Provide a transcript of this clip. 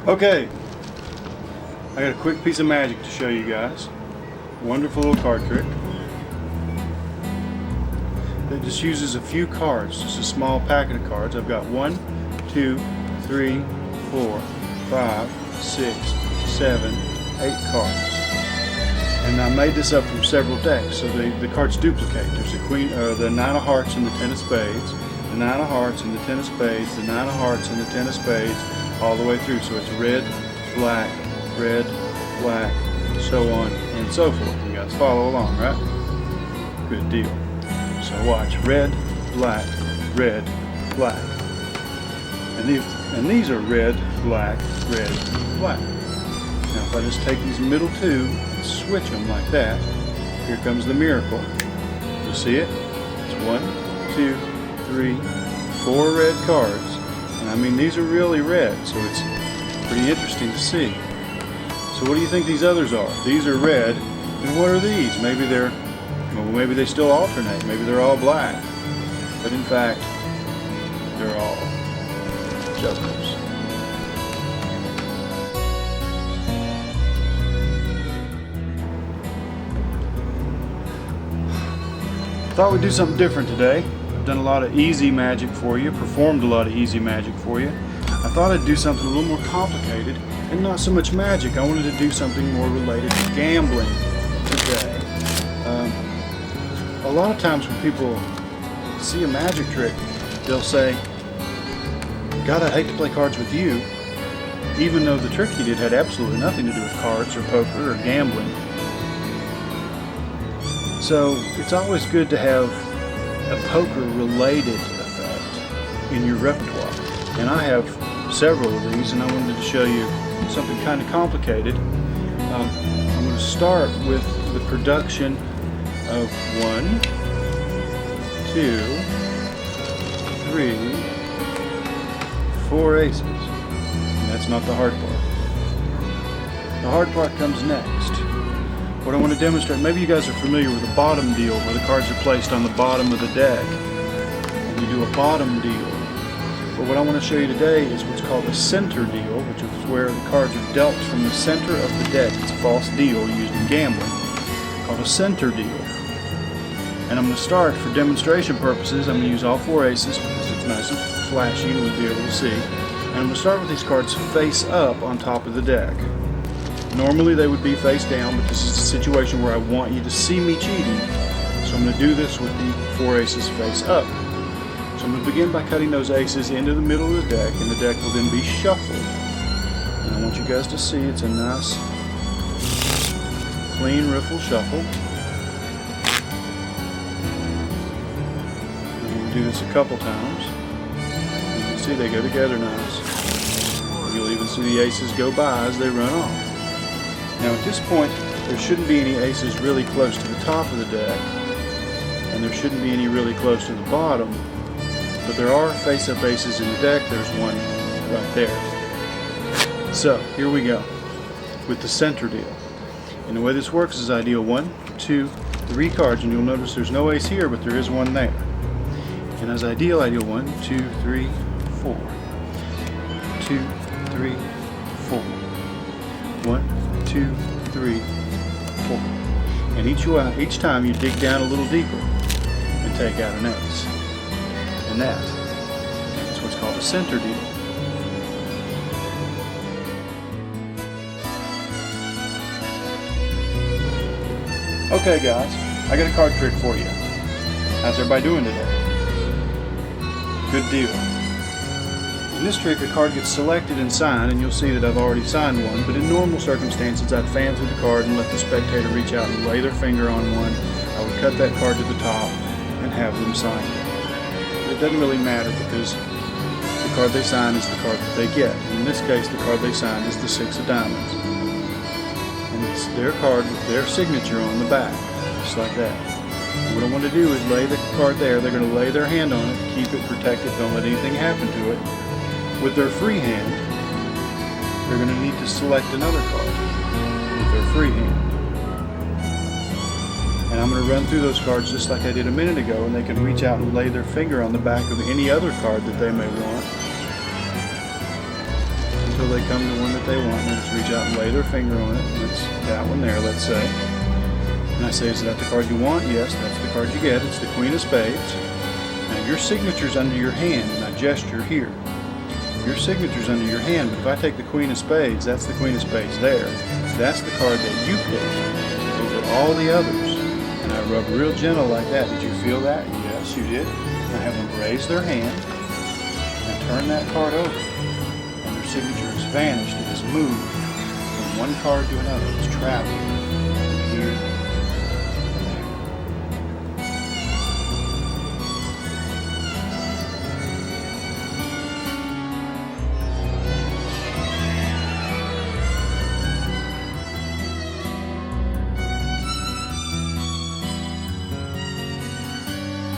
Okay, I got a quick piece of magic to show you guys. Wonderful little card trick that just uses a few cards, just a small packet of cards. I've got 1, 2, 3, 4, 5, 6, 7, 8 cards. And I made this up from several decks, so the cards duplicate. There's the queen, the 9 of hearts and the 10 of spades, the 9 of hearts and the 10 of spades, the 9 of hearts and the 10 of spades, all the way through. So it's red, black, so on and so forth. You guys follow along, right? Good deal. So watch, red, black. And these are red, black. Now if I just take these middle two and switch them like that, here comes the miracle. You see it? It's 1, 2, 3, 4 red cards. And I mean, these are really red, so it's pretty interesting to see. So what do you think these others are? These are red, and what are these? Maybe maybe they still alternate. Maybe they're all black. But in fact, they're all jokers. Thought we'd do something different today. I've done a lot of easy magic for you, performed a lot of easy magic for you. I thought I'd do something a little more complicated and not so much magic. I wanted to do something more related to gambling today. A lot of times when people see a magic trick, they'll say, God, I'd hate to play cards with you, even though the trick he did had absolutely nothing to do with cards or poker or gambling. So it's always good to have a poker-related effect in your repertoire. And I have several of these, and I wanted to show you something kind of complicated. I'm going to start with the production of 1, 2, 3, 4 aces. And that's not the hard part. The hard part comes next. What I want to demonstrate, maybe you guys are familiar with the bottom deal, where the cards are placed on the bottom of the deck, and you do a bottom deal. But what I want to show you today is what's called a center deal, which is where the cards are dealt from the center of the deck. It's a false deal used in gambling, called a center deal. And I'm going to start, for demonstration purposes, I'm going to use all 4 aces because it's nice and flashy and we'll be able to see. And I'm going to start with these cards face up on top of the deck. Normally they would be face down, but this is a situation where I want you to see me cheating. So I'm going to do this with the 4 aces face up. So I'm going to begin by cutting those aces into the middle of the deck, and the deck will then be shuffled. And I want you guys to see it's a nice, clean riffle shuffle. And we'll do this a couple times. You can see they go together nice. You'll even see the aces go by as they run off. Now at this point, there shouldn't be any aces really close to the top of the deck, and there shouldn't be any really close to the bottom, but there are face-up aces in the deck. There's one right there. So here we go with the center deal. And the way this works is I deal 1, 2, 3 cards, and you'll notice there's no ace here, but there is one there. And as I deal 1, 2, 3, 4. 2, 3, 4. 1, 2, 3, 4. And each time you dig down a little deeper and take out an ace. And that's what's called a center deal. Okay guys, I got a card trick for you. How's everybody doing today? Good deal. In this trick, a card gets selected and signed, and you'll see that I've already signed one, but in normal circumstances I'd fan through the card and let the spectator reach out and lay their finger on one. I would cut that card to the top and have them sign it. But it doesn't really matter because the card they sign is the card that they get. And in this case, the card they sign is the 6 of diamonds. And it's their card with their signature on the back, just like that. And what I want to do is lay the card there. They're going to lay their hand on it, keep it protected, don't let anything happen to it. With their free hand, they're going to need to select another card with their free hand. And I'm going to run through those cards just like I did a minute ago, and they can reach out and lay their finger on the back of any other card that they may want. until they come to one that they want, and they just reach out and lay their finger on it, and it's that one there, let's say. And I say, is that the card you want? Yes, that's the card you get. It's the Queen of Spades. Now your signature's under your hand, and I gesture here. Your signature's under your hand, but if I take the Queen of Spades, that's the Queen of Spades there. That's the card that you picked over all the others. And I rub real gentle like that. Did you feel that? Yes, you did. I have them raise their hand and turn that card over. And their signature has vanished. It has moved from one card to another. It's traveled.